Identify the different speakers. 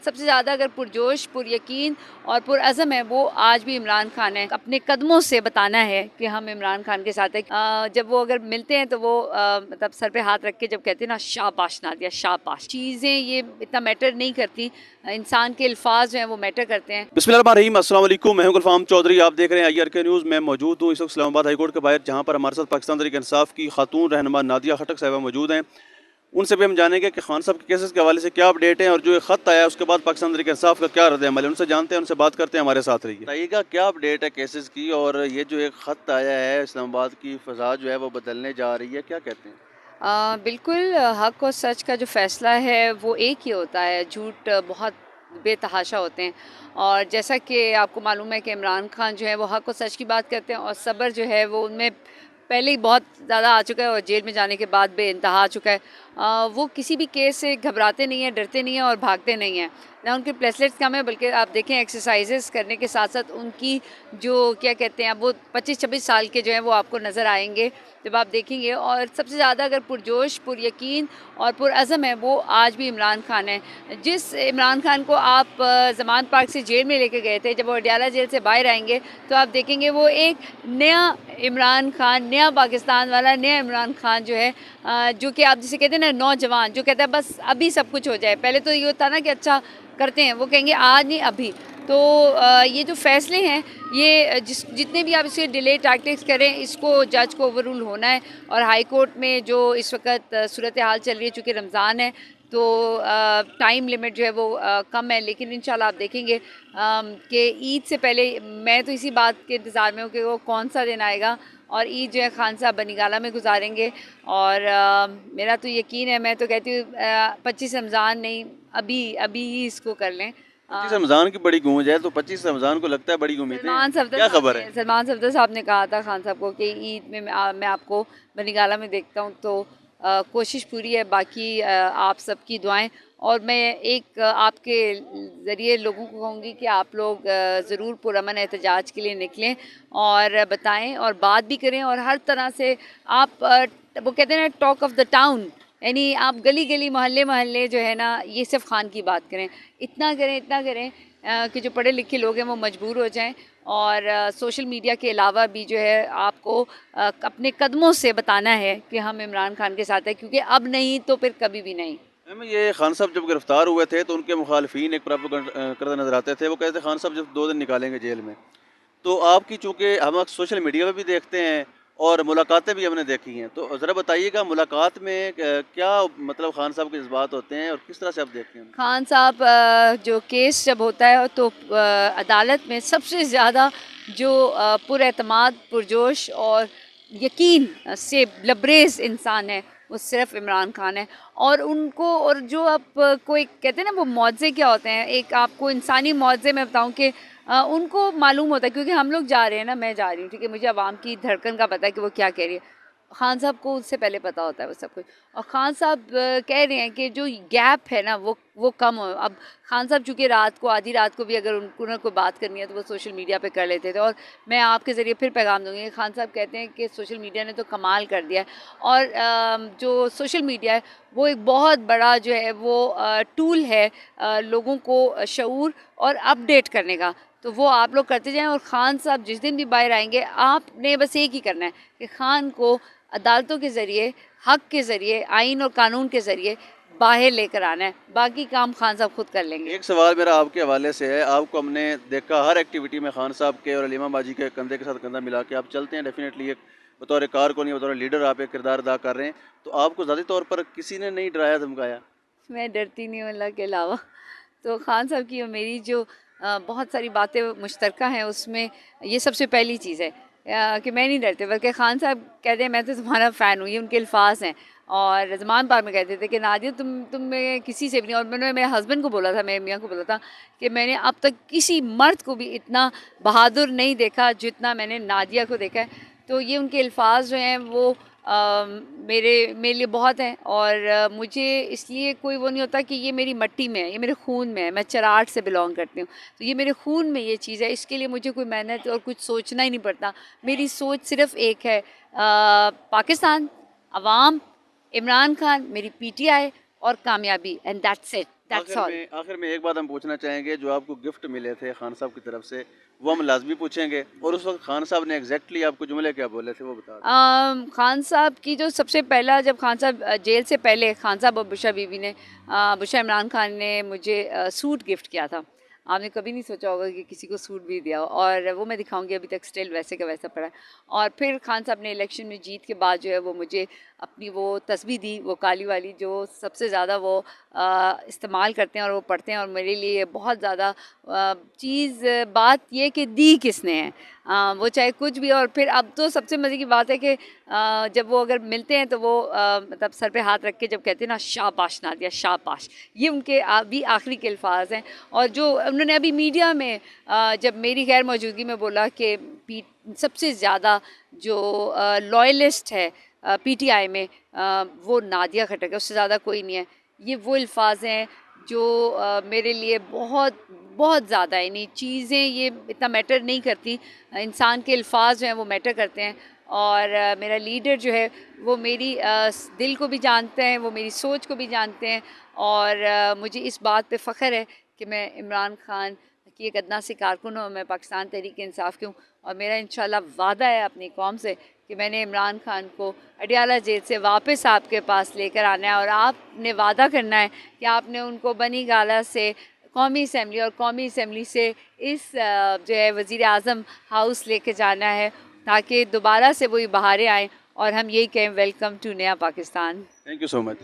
Speaker 1: सबसे ज़्यादा अगर पुरजोश, पुरयकीन और पुरअज़म है वो आज भी इमरान खान है। अपने कदमों से बताना है कि हम इमरान खान के साथ हैं। जब वो अगर मिलते हैं तो वो मतलब सर पे हाथ रख के जब कहते हैं ना शाबाश नादिया शाबाश, चीज़ें ये इतना मैटर नहीं करती, इंसान के अल्फाज जो हैं वो मैटर करते हैं।
Speaker 2: बिस्मिल्लाहिर्रहमानिर्रहीम, अस्सलाम वालेकुम। मैं हूं गुलफाम चौधरी, आप देख रहे हैं IRK न्यूज़। मैं मौजूद हूं इस वक्त इस्लामाबाद हाई कोर्ट के बाहर, जहां पर हमारे साथ पाकिस्तान तहरीक इंसाफ की खातून रहनुमा नादिया खटक साहिबा मौजूद हैं। उनसे भी हम जानेंगे कि खान साहब के केसेस के हवाले से क्या अपडेट है और जो ये खत आया उसके बाद पाकिस्तान तहरीक इंसाफ का क्या रद्द अमल है, उनसे जानते हैं, उनसे बात करते हैं। हमारे साथ रहिए। बताइएगा क्या अपडेट है केसेस की, और ये जो एक खत आया है इस्लामाबाद की फ़ज़ा जो है वो बदलने जा रही है, क्या कहते हैं?
Speaker 1: बिल्कुल हक और सच का जो फ़ैसला है वो एक ही होता है। झूठ बहुत बेतहाशा होते हैं, और जैसा कि आपको मालूम है कि इमरान खान जो है वो हक और सच की बात करते हैं, और सब्र जो है वो उनमें पहले ही बहुत ज़्यादा आ चुका है और जेल में जाने के बाद बेइंतहा आ चुका है। वो किसी भी केस से घबराते नहीं हैं, डरते नहीं हैं और भागते नहीं हैं। ना उनके प्लेटलेट्स कम है, बल्कि आप देखें एक्सरसाइजेस करने के साथ साथ उनकी जो क्या कहते हैं, अब वो 25-26 साल के जो हैं वो आपको नज़र आएंगे जब आप देखेंगे। और सबसे ज़्यादा अगर पुरजोश, पुरयकीन और पुरअज़म है वो आज भी इमरान खान है। जिस इमरान खान को आप ज़मान पार्क से जेल में लेके गए थे, जब वो अडयाला जेल से बाहर आएंगे तो आप देखेंगे वो एक नया इमरान खान, नया पाकिस्तान वाला नया इमरान खान जो है, जो कि आप जिसे कहते हैं ना नौजवान, जो कहता है बस अभी सब कुछ हो जाए। पहले तो ये होता ना कि अच्छा करते हैं, वो कहेंगे आज नहीं अभी। तो ये जो फ़ैसले हैं, ये जितने भी आप इसे डिले टैक्टिक्स करें, इसको जज को ओवररूल होना है। और हाई कोर्ट में जो इस वक्त सूरत हाल चल रही है, चूँकि रमज़ान है तो टाइम लिमिट जो है वो कम है, लेकिन इंशाल्लाह आप देखेंगे कि ईद से पहले, मैं तो इसी बात के इंतज़ार में हूँ कि वो कौन सा दिन आएगा और ईद जो है खान साहब बनीगाला में गुजारेंगे। और मेरा तो यकीन है, मैं तो कहती हूँ 25 रमज़ान नहीं, अभी अभी ही इसको कर लें।
Speaker 2: 25 रमज़ान की बड़ी गूंज है, तो 25 रमज़ान को लगता है बड़ी उम्मीदें हैं, क्या खबर है?
Speaker 1: सलमान सफदर साहब ने कहा था खान साहब को कि ईद में मैं आपको बनीगाला में देखता हूँ। तो कोशिश पूरी है, बाकी आप सबकी दुआएं। और मैं एक आपके ज़रिए लोगों को कहूँगी कि आप लोग ज़रूर पुरअमन एहतजाज के लिए निकलें और बताएं और बात भी करें, और हर तरह से आप वो कहते हैं ना टॉक ऑफ द टाउन, यानी आप गली गली मोहल्ले मोहल्ले जो है ना, ये सिर्फ खान की बात करें। इतना करें, इतना करें कि जो पढ़े लिखे लोग हैं वो मजबूर हो जाएं। और सोशल मीडिया के अलावा भी जो है आपको अपने कदमों से बताना है कि हम इमरान खान के साथ हैं, क्योंकि अब नहीं तो फिर कभी भी नहीं।
Speaker 2: मैम, ये खान साहब जब गिरफ्तार हुए थे तो उनके मुखालफिन एक प्रोपेगेंडा करते नजर आते थे। वो कहते थे खान साहब जब 2 दिन निकालेंगे जेल में। तो आपकी, चूंकि हम सोशल मीडिया पे भी देखते हैं और मुलाकातें भी हमने देखी हैं, तो ज़रा बताइएगा मुलाकात में क्या मतलब खान साहब के जज्बात होते हैं और किस तरह से आप देखते हैं?
Speaker 1: खान साहब जो केस जब होता है तो अदालत में सबसे ज़्यादा जो पुरएतमाद, पुरजोश और यकीन से लबरेज इंसान है वो सिर्फ इमरान खान है। और उनको, और जो आप कोई कहते हैं ना वो मुआवजे क्या होते हैं, एक आपको इंसानी मुआवजे में बताऊं कि उनको मालूम होता है, क्योंकि हम लोग जा रहे हैं ना, मैं जा रही हूँ, ठीक है, मुझे आवाम की धड़कन का पता है कि वो क्या कह रही है। खान साहब को उससे पहले पता होता है वो सब कुछ। और खान साहब कह रहे हैं कि जो गैप है ना वो कम हो। अब खान साहब चूँकि रात को, आधी रात को भी अगर उनको ना कोई बात करनी है तो वो सोशल मीडिया पे कर लेते थे। और मैं आपके ज़रिए फिर पैगाम दूँगी, खान साहब कहते हैं कि सोशल मीडिया ने तो कमाल कर दिया है। और जो सोशल मीडिया है वो एक बहुत बड़ा जो है वो टूल है लोगों को शऊर और अपडेट करने का। तो वो आप लोग करते जाएं, और खान साहब जिस दिन भी बाहर आएंगे आपने बस एक ही करना है कि खान को अदालतों के ज़रिए, हक के ज़रिए, आइन और कानून के ज़रिए बाहर लेकर आना है। बाकी काम खान साहब खुद कर लेंगे।
Speaker 2: एक सवाल मेरा आपके हवाले से है। आपको हमने देखा हर एक्टिविटी में खान साहब के और अलीमा बाजी के कंधे के साथ कंधा मिला के आप चलते हैं। डेफिनेटली एक बतौर कारकुन या बतौर लीडर आप एक किरदार अदा कर रहे हैं। तो आपको ज़ाती तौर पर किसी ने नहीं डराया धमकाया?
Speaker 1: मैं डरती नहीं हूँ अल्लाह के अलावा। तो खान साहब की और मेरी जो बहुत सारी बातें मुश्तरका हैं, उसमें ये सबसे पहली चीज़ है कि मैं नहीं डरती, बल्कि खान साहब कहते हैं मैं तो तुम्हारा फ़ैन हूँ, ये उनके अल्फाज हैं। और ज़मान पार में कहते थे कि नादिया तुम में किसी से भी नहीं। और मैंने मेरे हस्बैंड को बोला था, मेरे मियाँ को बोला था कि मैंने अब तक किसी मर्द को भी इतना बहादुर नहीं देखा जितना मैंने नादिया को देखा है। तो ये उनके अल्फाज जो हैं वो मेरे लिए बहुत हैं। और मुझे इसलिए कोई वो नहीं होता कि ये मेरी मट्टी में है, ये मेरे खून में है। मैं चराट से बिलोंग करती हूँ, तो ये मेरे खून में ये चीज़ है। इसके लिए मुझे कोई मेहनत और कुछ सोचना ही नहीं पड़ता। मेरी सोच सिर्फ एक है, पाकिस्तान, अवाम, इमरान खान, मेरी PTI और कामयाबी, and that's it. That's all.
Speaker 2: आखिर में एक बात हम पूछना चाहेंगे, जो आपको गिफ्ट मिले थे खान साहब की तरफ से, वो हम लाजमी पूछेंगे, और उस वक्त खान साहब ने एग्जैक्टली आपको जुमले क्या बोले थे वो बता दें।
Speaker 1: खान साहब की जो सबसे पहला, जब खान साहब जेल से पहले खान साहब और बुशरा बीवी ने बुशरा इमरान खान ने मुझे सूट गिफ्ट किया था। आपने कभी नहीं सोचा होगा कि किसी को सूट भी दिया हो, और वो मैं दिखाऊंगी, अभी तक स्टिल वैसे का वैसा पड़ा है। और फिर खान साहब ने इलेक्शन में जीत के बाद जो है वो मुझे अपनी वो तस्बीह दी, वो काली वाली, जो सबसे ज़्यादा वो इस्तेमाल करते हैं और वो पढ़ते हैं, और मेरे लिए बहुत ज़्यादा चीज़ बात ये कि दी किसने है, वो चाहे कुछ भी। और फिर अब तो सबसे मज़े की बात है कि जब वो अगर मिलते हैं तो वो मतलब सर पे हाथ रख के जब कहते हैं ना, शाबाश नादिया शाबाश, ये उनके भी आखिरी के अल्फाज हैं। और जो उन्होंने अभी मीडिया में जब मेरी गैर मौजूदगी में बोला कि सबसे ज़्यादा जो लॉयलिस्ट है पीटीआई में वो नादिया खट्टर है, उससे ज़्यादा कोई नहीं है, ये वो अल्फाज हैं जो मेरे लिए बहुत बहुत ज़्यादा, यानी चीज़ें ये इतना मैटर नहीं करती, इंसान के अल्फाज जो हैं वो मैटर करते हैं। और मेरा लीडर जो है वो मेरी दिल को भी जानते हैं, वो मेरी सोच को भी जानते हैं, और मुझे इस बात पे फ़ख्र है कि मैं इमरान खान की एक अदना सी कारकुन हूँ, मैं पाकिस्तान तहरीक इंसाफ की हूँ। और मेरा इंशाल्लाह वादा है अपनी कौम से कि मैंने इमरान खान को अडियाला जेल से वापस आपके पास लेकर आना है, और आपने वादा करना है कि आपने उनको बनी गाला से कौमी असम्बली, और कौमी असम्बली से इस जो है वज़ीर आज़म हाउस लेके जाना है, ताकि दोबारा से वही बहारें आएँ और हम यही कहें, वेलकम टू नया Pakistan.
Speaker 2: Thank you so much.